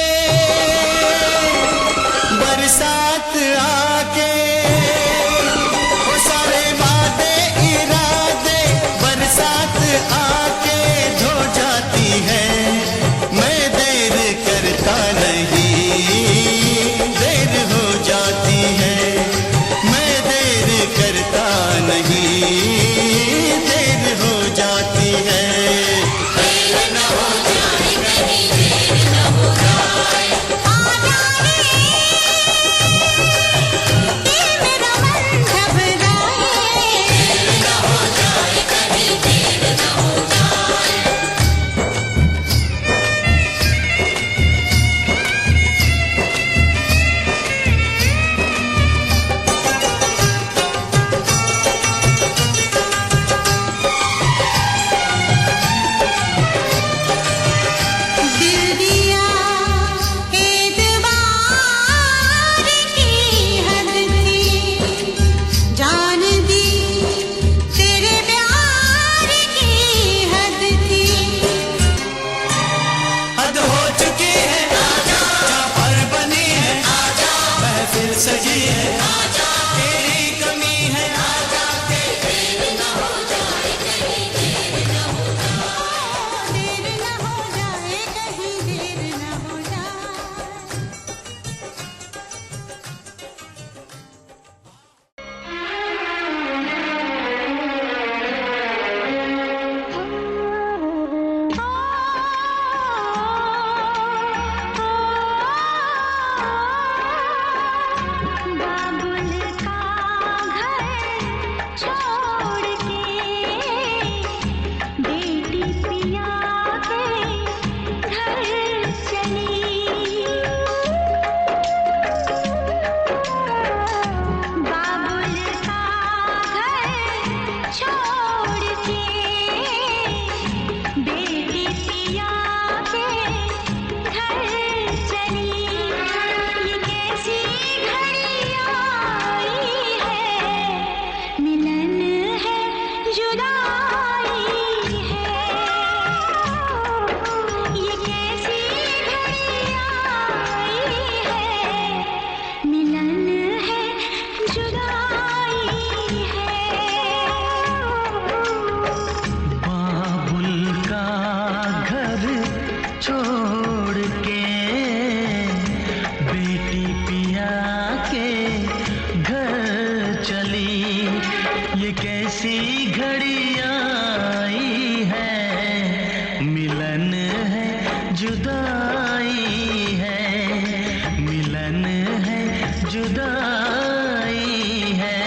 बरसात आके, वो सारे वादे इरादे बरसात आके धो जाती है। मैं देर करता नहीं, देर हो जाती है। मैं देर करता नहीं, देर हो जाती है। देर न हो जाए कहीं देर न हो जाए। ये मेरा मन घबराए। देर न हो जाए कहीं देर न हो जाए। दिल दिया एतबार की हद थी, जान दी तेरे प्यार की हद थी। हद हो चुकी है, आजा पर बनी है, आजा महफिल सजी है, आजा तेरी कमी है, आजा के देर न हो जाए कहीं देर न हो जाए। देर न हो जाए कहीं देर न हो जाए। बाबुल का घर छोड़ के बेटी पिया के घर चली। बाबुल का घर छोड़ के बेटी पिया के घर चली। ये कैसी घड़ी आई है, मिलन है जुदाई है। ये कैसी घड़ी आई है, मिलन है जुदाई है। बाबुल का घर छोड़ के बेटी पिया के घर चली। ये कैसी घड़ी आई है, मिलन है जुदाई है, मिलन है जुदाई है।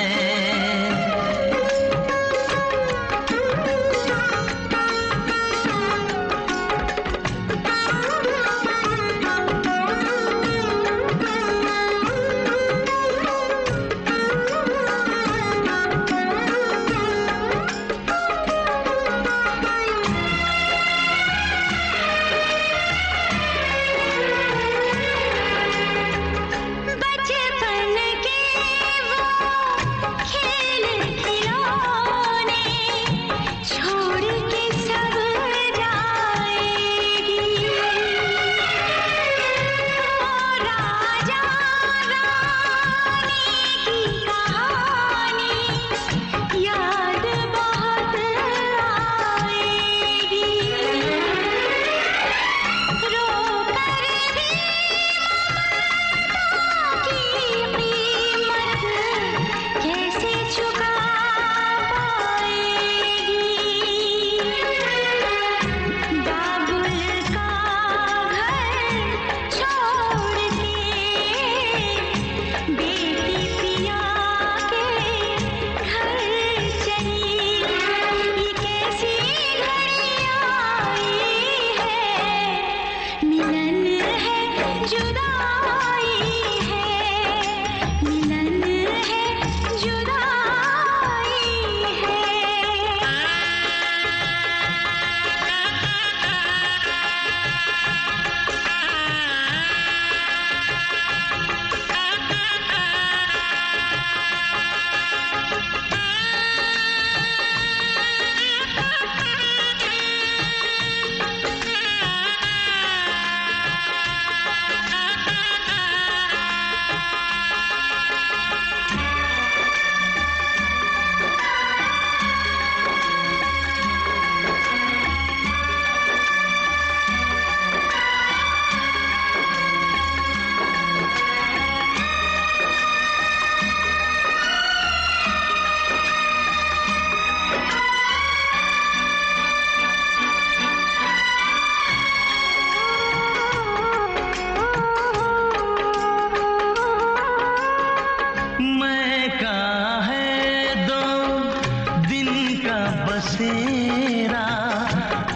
बसेरा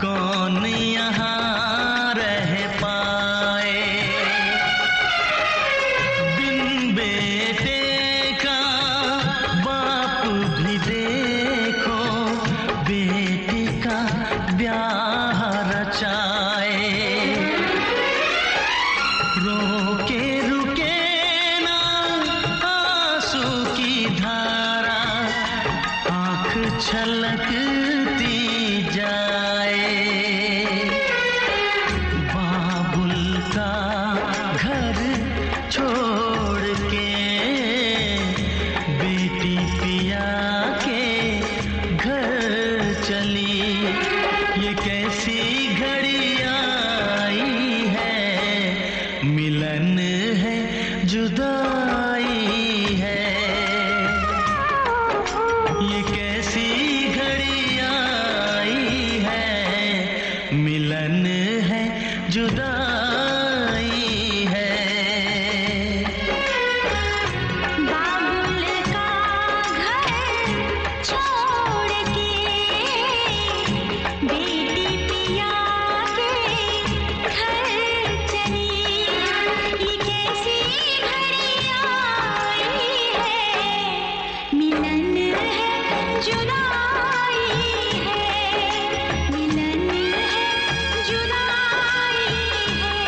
कौन यहाँ रह पाए। बिन बेटे का बाप भी देखो बेटे का ब्याह रचाए। रोके रुके ना आंसू की धारा आँख छलकती जाए। बाबुल का घर छोड़ के बेटी पिया के घर चली। ये कैसी घड़ी आई है, मिलन है जुदाई है। ये कैसी घड़ी आई है, मिलन है जुदाई है। बाबुल का घर छोड़ के बेटी पिया के घर चली। ये कैसी घड़ी आई है, मिलन है जुदाई है। मिलन है जुदाई है।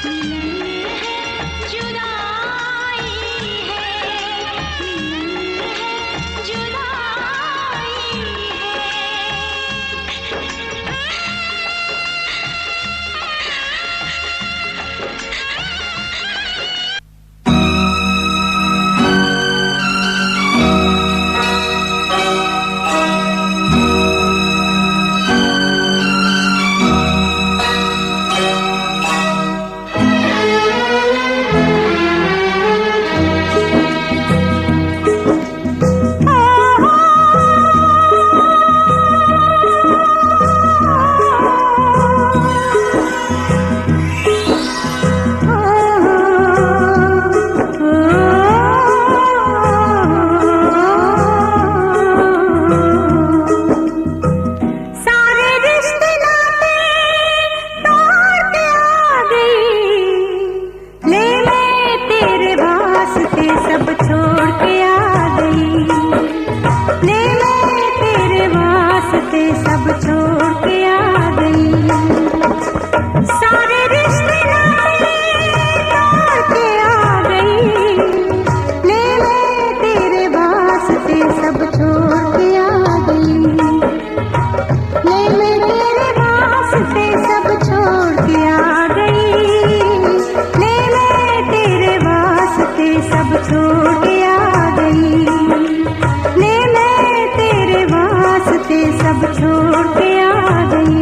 मिलन है जुदाई है। मिलन है जुदाई सारे रिश्ते नाते तोड़ के आ गई। ले मैं तेरे वास्ते सब छोड़ के आ गई। ले मैं तेरे वास्ते सब छोड़ के आ गई। सारे रिश्ते नाते तोड़ के आ गई। ले मैं तेरे वास्ते सब छोड़ के आ गई। ले मैं तेरे वास्ते सब छोड़ के आ गई। ले मैं तेरे वास्ते सब छोड़ के आ गई। ले मैं तेरे वास्ते सब छोड़ के आ गई।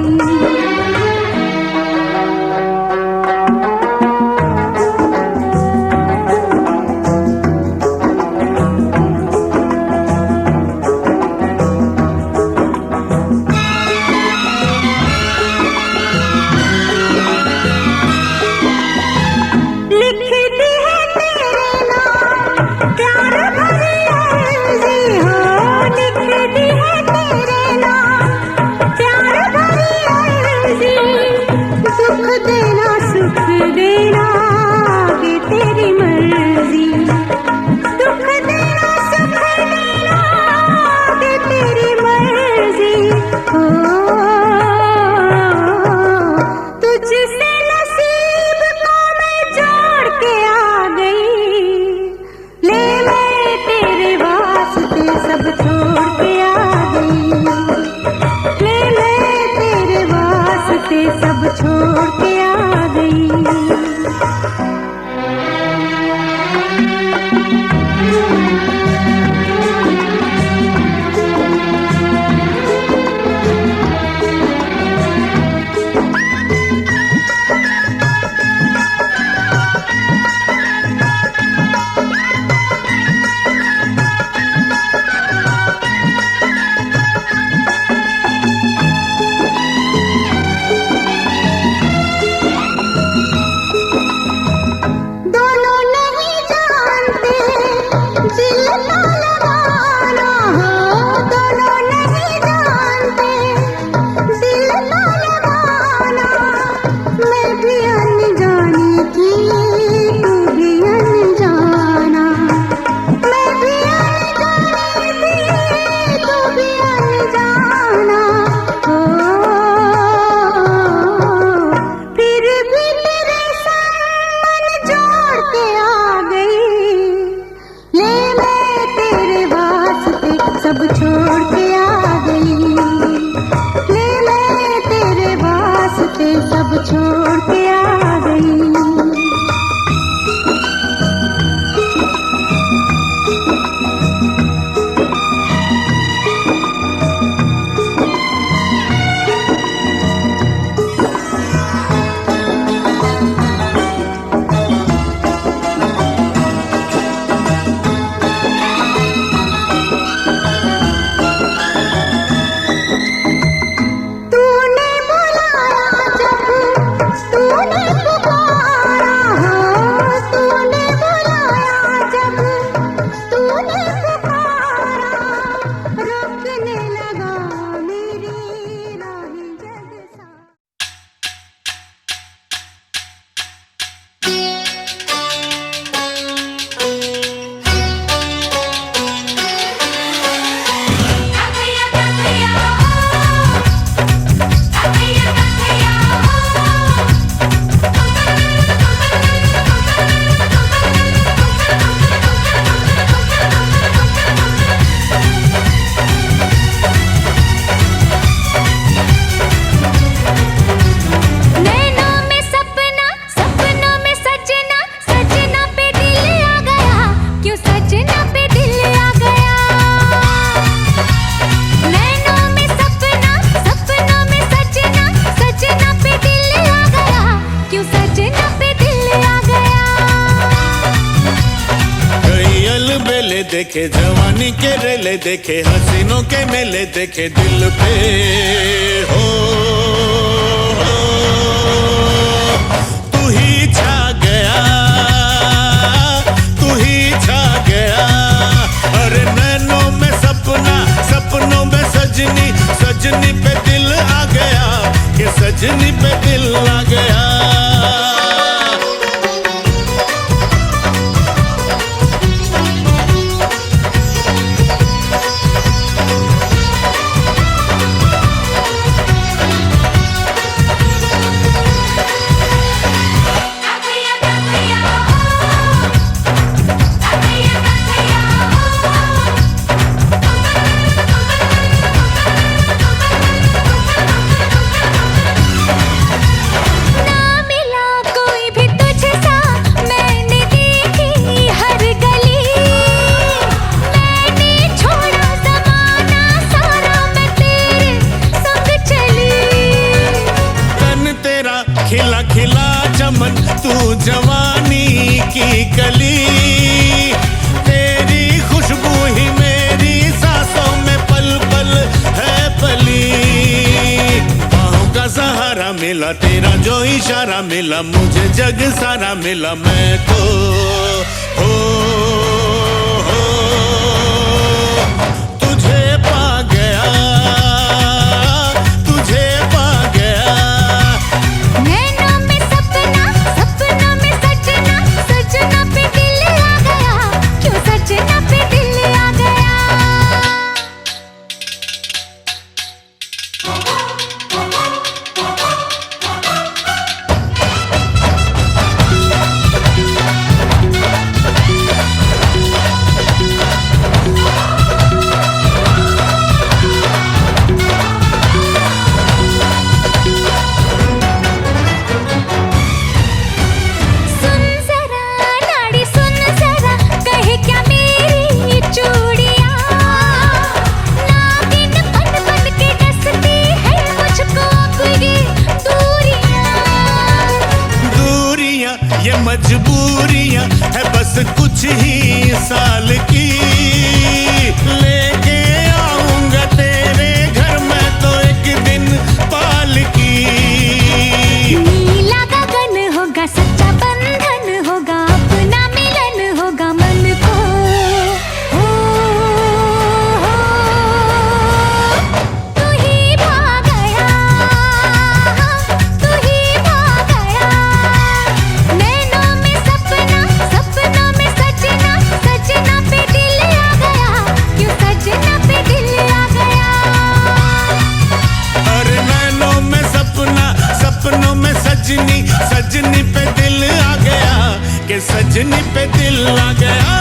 लिखती है तेरे नाम प्यार भरी अर्जी हो। लिखती है तेरे नाम प्यार भरी अर्जी। दुख देना सुख देना कि तेरी मर्जी। दुख देना सुख देना कि तेरी मर्जी हो। तुझसे नसीब को मैं जोड़ के आ गई। ले मैं तेरे वास्ते सब छोड़ के आ गई। ले मैं तेरे वास्ते सब छोड़ के आ गई। देखे जवानी के रेले देखे हसीनों के मेले देखे दिल पे हो तू ही छा गया तू ही छा गया अरे नैनों में सपना सपनों में सजनी सजनी पे दिल आ गया कि सजनी पे दिल आ गया खिला खिला चमन तू जवानी की कली तेरी खुशबू ही मेरी सांसों में पल पल है पली बाहों का सहारा मिला तेरा जो इशारा मिला मुझे जग सारा मिला मैं तो हो तुझे पा गया तुझे पा गया नैनों में सपना सपनों में सजना सजना पे दिल आ गया क्यों सजना पे दिल आ गया सुन जरा नाड़ी सुन जरा कहे क्या मेरी चूड़ियां नागिन बन बन के डसती है मुझको अब ये दूरियां ये मजबूरियां है बस कुछ ही साल की लेके आऊंगा तेरे घर में तो एक दिन पालकी नीला गगन होगा सच्चा बंधन होगा अपना मिलन होगा मन को तू ही भा गया तू ही भा गया नैनों में सपना सपनों में सजना सजना पे दिल आ गया क्यों सजना पे दिल आ गया अरे नैनों में सपना सपनों में सजनी सजनी पे दिल आ गया कि सजनी पे दिल आ गया